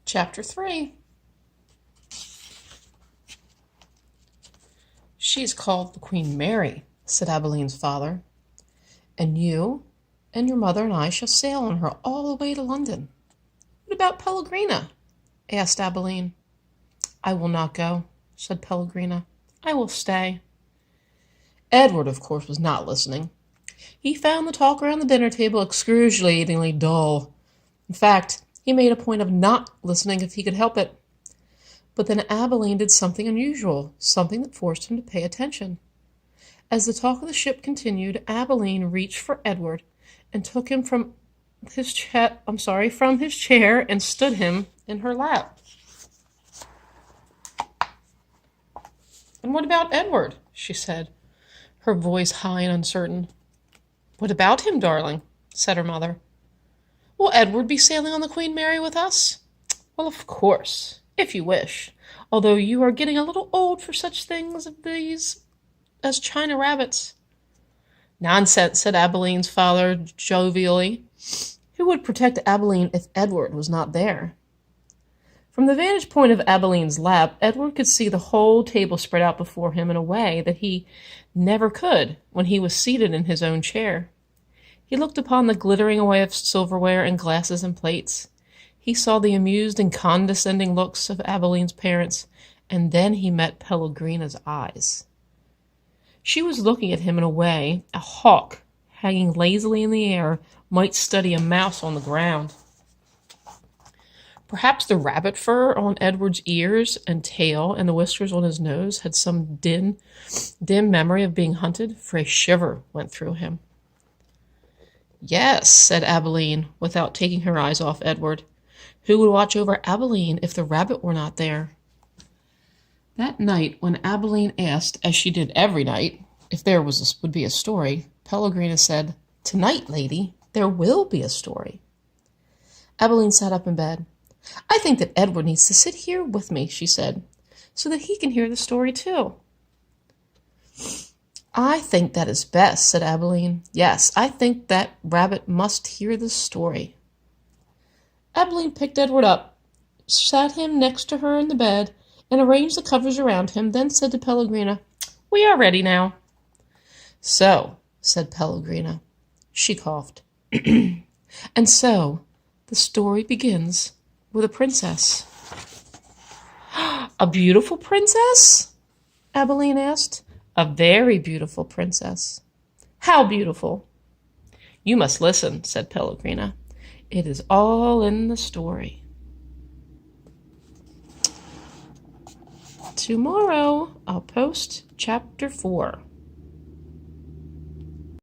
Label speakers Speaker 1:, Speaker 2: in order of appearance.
Speaker 1: Chapter 3. "She's called the Queen Mary," said Abeline's father, "and you and your mother and I shall sail on her all the way to London." "What about Pellegrina?" asked Abeline. "I will not go," said Pellegrina. "I will stay." Edward, of course, was not listening. He found the talk around the dinner table excruciatingly dull. In fact, he made a point of not listening if he could help it. But then Abeline did something unusual, something that forced him to pay attention. As the talk of the ship continued, Abeline reached for Edward and took him from his chair and stood him in her lap. "And what about Edward?" she said, her voice high and uncertain. "What about him, darling?" said her mother. "Will Edward be sailing on the Queen Mary with us?" "Well, of course, if you wish, although you are getting a little old for such things as China rabbits." "Nonsense," said Abeline's father jovially. Who would protect Abeline if Edward was not there? From the vantage point of Abeline's lap, Edward could see the whole table spread out before him in a way that he never could when he was seated in his own chair. He looked upon the glittering array of silverware and glasses and plates. He saw the amused and condescending looks of Abeline's parents, and then he met Pellegrina's eyes. She was looking at him in a way a hawk, hanging lazily in the air, might study a mouse on the ground. Perhaps the rabbit fur on Edward's ears and tail and the whiskers on his nose had some dim memory of being hunted, for a shiver went through him. "Yes," said Abeline, without taking her eyes off Edward. Who would watch over Abeline if the rabbit were not there? That night, when Abeline asked, as she did every night, if there would be a story, Pellegrina said, "Tonight, lady, there will be a story." Abeline sat up in bed. "I think that Edward needs to sit here with me," she said, "so that he can hear the story too." "I think that is best," said Abeline. "Yes, I think that rabbit must hear the story." Abeline picked Edward up, sat him next to her in the bed, and arranged the covers around him, then said to Pellegrina, "We are ready now." "So," said Pellegrina. She coughed. "And so, the story begins with a princess." "A beautiful princess?" Abeline asked. "A very beautiful princess." "How beautiful?" "You must listen," said Pellegrina. "It is all in the story." Tomorrow I'll post chapter 4.